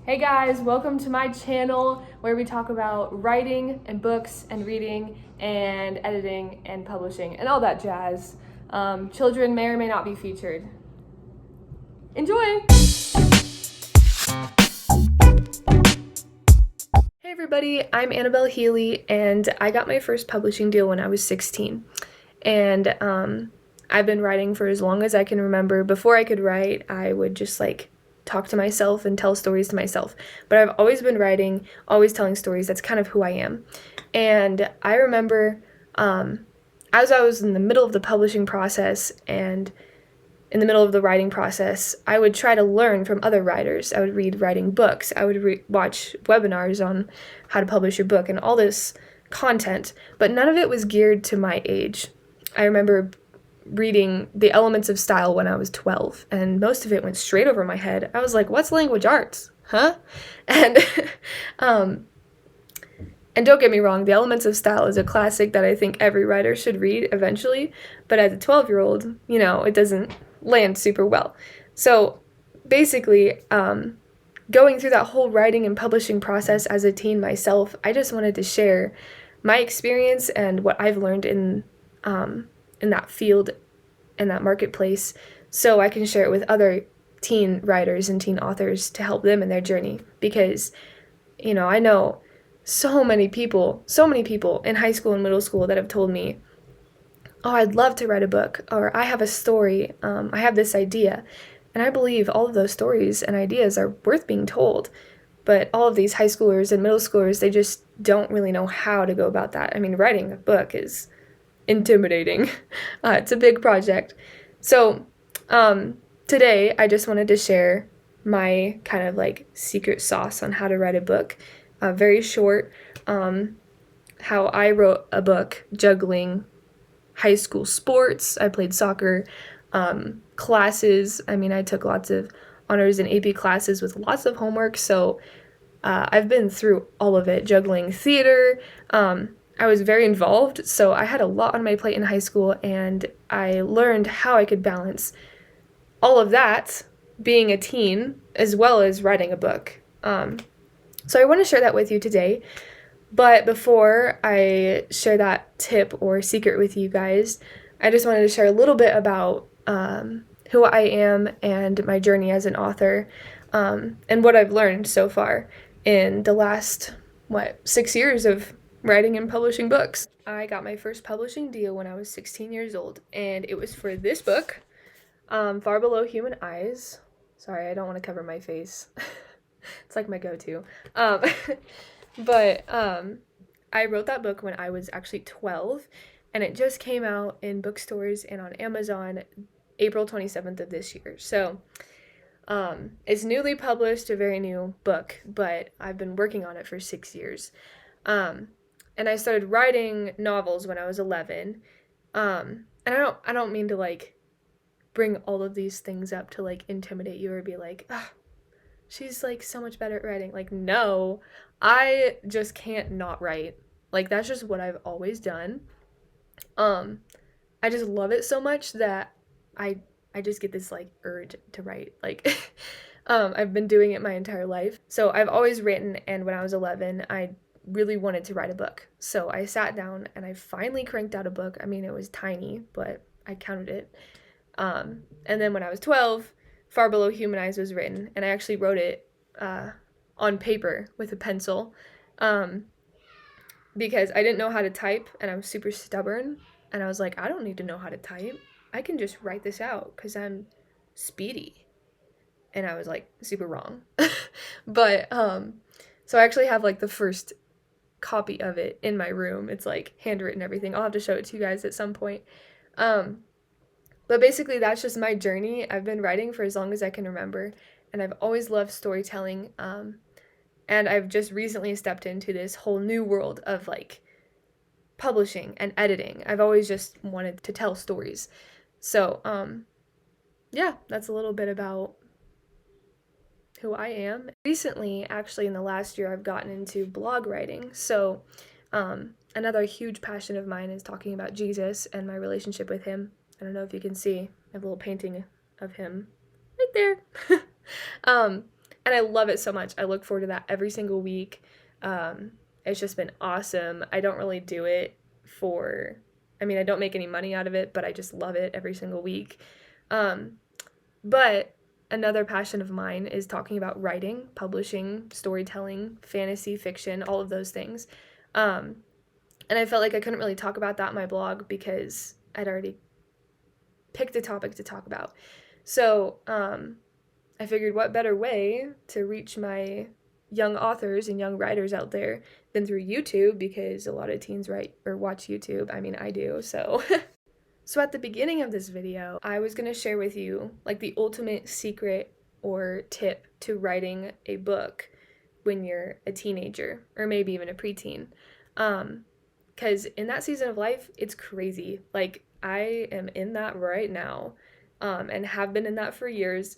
Hey guys, welcome to my channel where we talk about writing and books and reading and editing and publishing and all that jazz. Children may or may not be featured. Enjoy! Hey everybody, I'm Annabelle Healy and I got my first publishing deal when I was 16. And I've been writing for as long as I can remember. Before I could write, I would just talk to myself and tell stories to myself. But I've always been writing, always telling stories. That's kind of who I am. And I remember as I was in the middle of the publishing process and in the middle of the writing process, I would try to learn from other writers. I would read writing books. I would watch webinars on how to publish your book and all this content, but none of it was geared to my age. I remember reading The Elements of Style when I was 12, and most of it went straight over my head. I was like, what's language arts? Huh? And and don't get me wrong, The Elements of Style is a classic that I think every writer should read eventually, but as a 12-year-old, it doesn't land super well. So basically, going through that whole writing and publishing process as a teen myself, I just wanted to share my experience and what I've learned in that field and that marketplace, so I can share it with other teen writers and teen authors to help them in their journey. Because, I know so many people in high school and middle school that have told me, oh, I'd love to write a book, or I have a story, I have this idea. And I believe all of those stories and ideas are worth being told. But all of these high schoolers and middle schoolers, they just don't really know how to go about that. I mean, writing a book is intimidating. It's a big project. So today I just wanted to share my kind of secret sauce on how to write a book. Very short, how I wrote a book juggling high school sports. I played soccer, classes. I mean, I took lots of honors and AP classes with lots of homework, so I've been through all of it, juggling theater. I was very involved, so I had a lot on my plate in high school, and I learned how I could balance all of that, being a teen, as well as writing a book. So I want to share that with you today, but before I share that tip or secret with you guys, I just wanted to share a little bit about who I am and my journey as an author, and what I've learned so far in the last, 6 years of writing and publishing books. I got my first publishing deal when I was 16 years old, and it was for this book, Far Below Human Eyes. Sorry, I don't want to cover my face. It's like my go-to. But I wrote that book when I was actually 12, and it just came out in bookstores and on Amazon April 27th of this year. So it's newly published, a very new book, but I've been working on it for 6 years. And I started writing novels when I was 11. And I don't mean to bring all of these things up to intimidate you or be like, ah, she's so much better at writing. No, I just can't not write. That's just what I've always done. I just love it so much that I just get this urge to write. I've been doing it my entire life. So I've always written, and when I was 11, I really wanted to write a book. So I sat down and I finally cranked out a book. I mean, it was tiny, but I counted it. And then when I was 12, Far Below Human Eyes was written, and I actually wrote it on paper with a pencil, because I didn't know how to type, and I'm super stubborn, and I was like, I don't need to know how to type. I can just write this out because I'm speedy. And I was super wrong. But so I actually have the first copy of it in my room. It's handwritten, everything. I'll have to show it to you guys at some point. But basically that's just my journey. I've been writing for as long as I can remember, and I've always loved storytelling. And I've just recently stepped into this whole new world of publishing and editing. I've always just wanted to tell stories. So yeah, that's a little bit about who I am. Recently, actually in the last year, I've gotten into blog writing. So another huge passion of mine is talking about Jesus and my relationship with him. I don't know if you can see, I have a little painting of him right there. And I love it so much. I look forward to that every single week. It's just been awesome. I don't really do it for, I mean, I don't make any money out of it, but I just love it every single week. But another passion of mine is talking about writing, publishing, storytelling, fantasy, fiction, all of those things. And I felt like I couldn't really talk about that in my blog because I'd already picked a topic to talk about. So I figured what better way to reach my young authors and young writers out there than through YouTube, because a lot of teens write or watch YouTube. I mean, I do, so. So at the beginning of this video, I was going to share with you like the ultimate secret or tip to writing a book when you're a teenager or maybe even a preteen. Because in that season of life, it's crazy. Like, I am in that right now, and have been in that for years.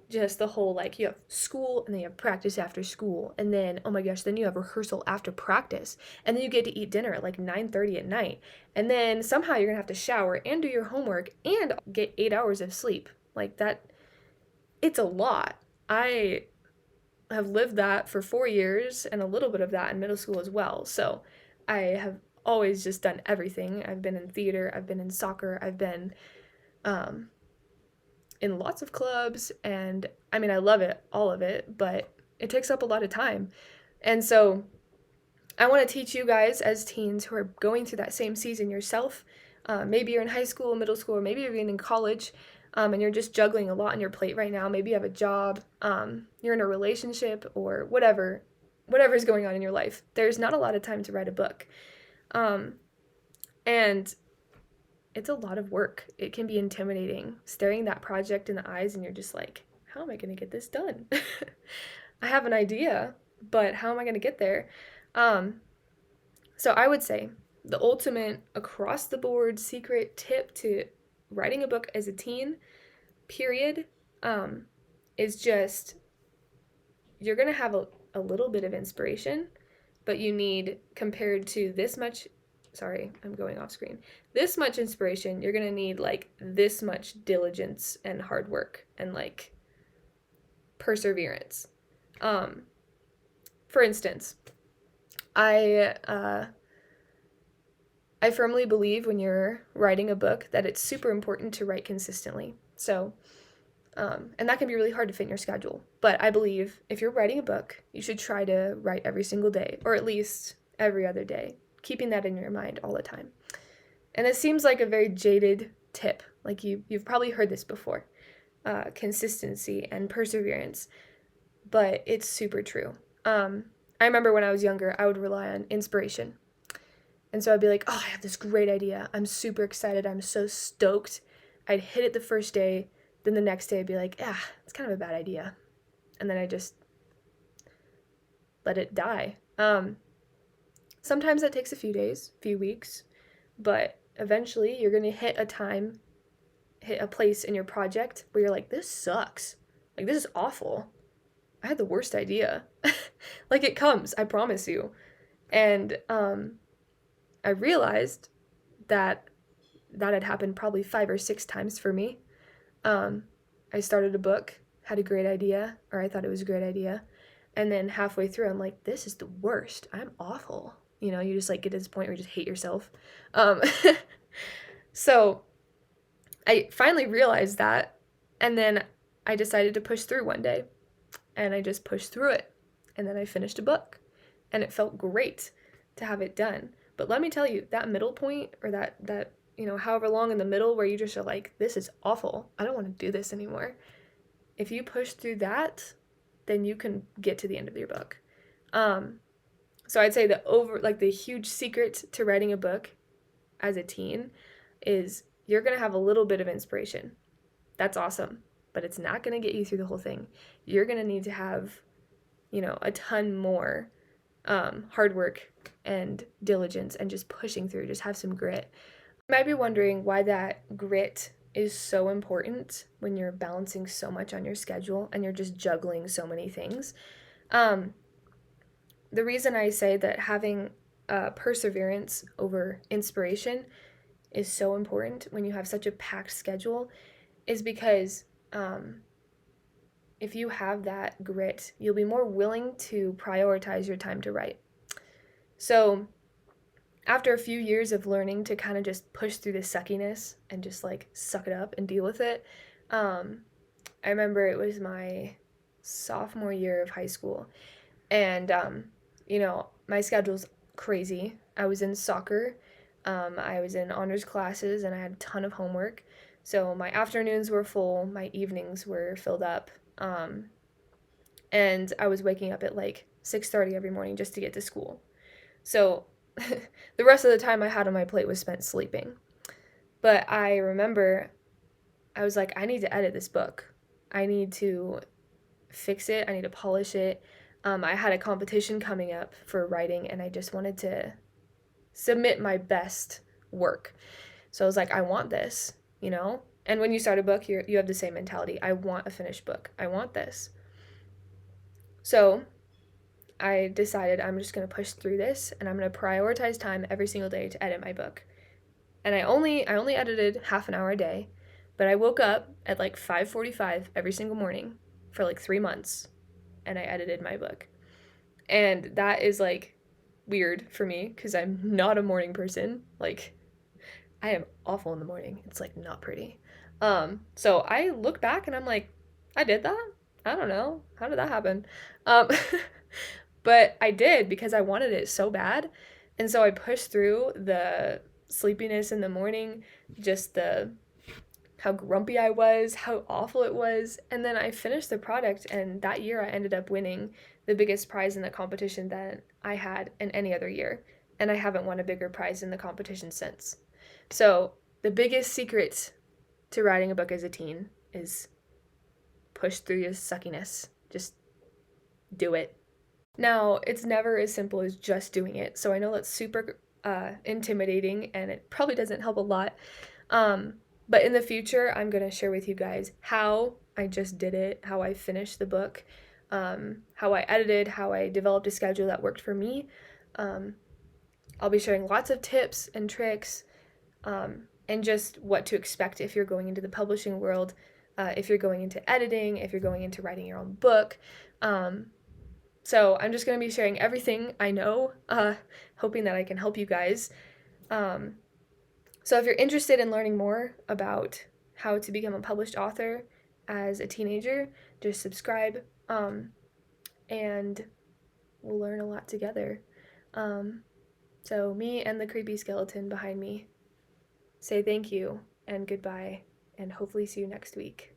Just the whole, like, you have school and then you have practice after school, and then, oh my gosh, then you have rehearsal after practice, and then you get to eat dinner at like 9:30 at night, and then somehow you're gonna have to shower and do your homework and get 8 hours of sleep. Like, that, it's a lot. I have lived that for 4 years and a little bit of that in middle school as well. So I have always just done everything. I've been in theater, I've been in soccer, I've been in lots of clubs, and I mean, I love it, all of it, but it takes up a lot of time. And so I want to teach you guys as teens who are going through that same season yourself. Maybe you're in high school, middle school, or maybe you're even in college, and you're just juggling a lot on your plate right now. Maybe you have a job, you're in a relationship, or whatever's going on in your life. There's not a lot of time to write a book. And it's a lot of work. It can be intimidating, staring that project in the eyes, and you're just like, how am I going to get this done? I have an idea, but how am I going to get there? So I would say the ultimate across the board secret tip to writing a book as a teen, period, is just, you're going to have a little bit of inspiration, but you need, compared to this much, sorry, I'm going off screen, this much inspiration, you're going to need like this much diligence and hard work and like perseverance. For instance, I firmly believe when you're writing a book that it's super important to write consistently. So, and that can be really hard to fit in your schedule. But I believe if you're writing a book, you should try to write every single day, or at least every other day, keeping that in your mind all the time. And it seems like a very jaded tip. Like you've probably heard this before, consistency and perseverance, but it's super true. I remember when I was younger, I would rely on inspiration. And so I'd be like, oh, I have this great idea. I'm super excited. I'm so stoked. I'd hit it the first day. Then the next day I'd be like, it's kind of a bad idea. And then I just let it die. Sometimes that takes a few days, few weeks, but eventually you're going to hit a place in your project where you're like, this sucks. Like, this is awful. I had the worst idea. Like, it comes, I promise you. And I realized that had happened probably 5 or 6 times for me. I started a book, had a great idea, or I thought it was a great idea, and then halfway through I'm like, this is the worst. I'm awful. You know, you just like get to this point where you just hate yourself. So I finally realized that, and then I decided to push through one day, and I just pushed through it, and then I finished a book, and it felt great to have it done. But let me tell you, that middle point, or that however long in the middle where you just are like, this is awful, I don't want to do this anymore. If you push through that, then you can get to the end of your book. So I'd say the huge secret to writing a book as a teen is you're going to have a little bit of inspiration. That's awesome, but it's not going to get you through the whole thing. You're going to need to have, a ton more hard work and diligence and just pushing through. Just have some grit. You might be wondering why that grit is so important when you're balancing so much on your schedule and you're just juggling so many things. The reason I say that having perseverance over inspiration is so important when you have such a packed schedule is because if you have that grit, you'll be more willing to prioritize your time to write. So, after a few years of learning to kind of just push through the suckiness and just like suck it up and deal with it, I remember it was my sophomore year of high school, and my schedule's crazy. I was in soccer, I was in honors classes, and I had a ton of homework. So my afternoons were full, my evenings were filled up, and I was waking up at like 6:30 every morning just to get to school. So the rest of the time I had on my plate was spent sleeping. But I remember I was like, I need to edit this book. I need to fix it. I need to polish it. I had a competition coming up for writing, and I just wanted to submit my best work. So I was like, I want this, you know? And when you start a book, you have the same mentality. I want a finished book. I want this. So I decided I'm just going to push through this, and I'm going to prioritize time every single day to edit my book. And I only edited half an hour a day, but I woke up at like 5:45 every single morning for like 3 months, and I edited my book. And that is like weird for me because I'm not a morning person. Like, I am awful in the morning. It's like not pretty. So I look back and I'm like, I did that? I don't know. How did that happen? Um, but I did because I wanted it so bad. And so I pushed through the sleepiness in the morning, just the how grumpy I was, how awful it was. And then I finished the product, and that year I ended up winning the biggest prize in the competition that I had in any other year. And I haven't won a bigger prize in the competition since. So, the biggest secret to writing a book as a teen is push through your suckiness. Just do it. Now, it's never as simple as just doing it. So, I know that's super intimidating, and it probably doesn't help a lot. But in the future, I'm going to share with you guys how I just did it, how I finished the book, how I edited, how I developed a schedule that worked for me. I'll be sharing lots of tips and tricks, and just what to expect if you're going into the publishing world, if you're going into editing, if you're going into writing your own book. So I'm just going to be sharing everything I know, hoping that I can help you guys. So if you're interested in learning more about how to become a published author as a teenager, just subscribe, and we'll learn a lot together. So me and the creepy skeleton behind me say thank you and goodbye, and hopefully see you next week.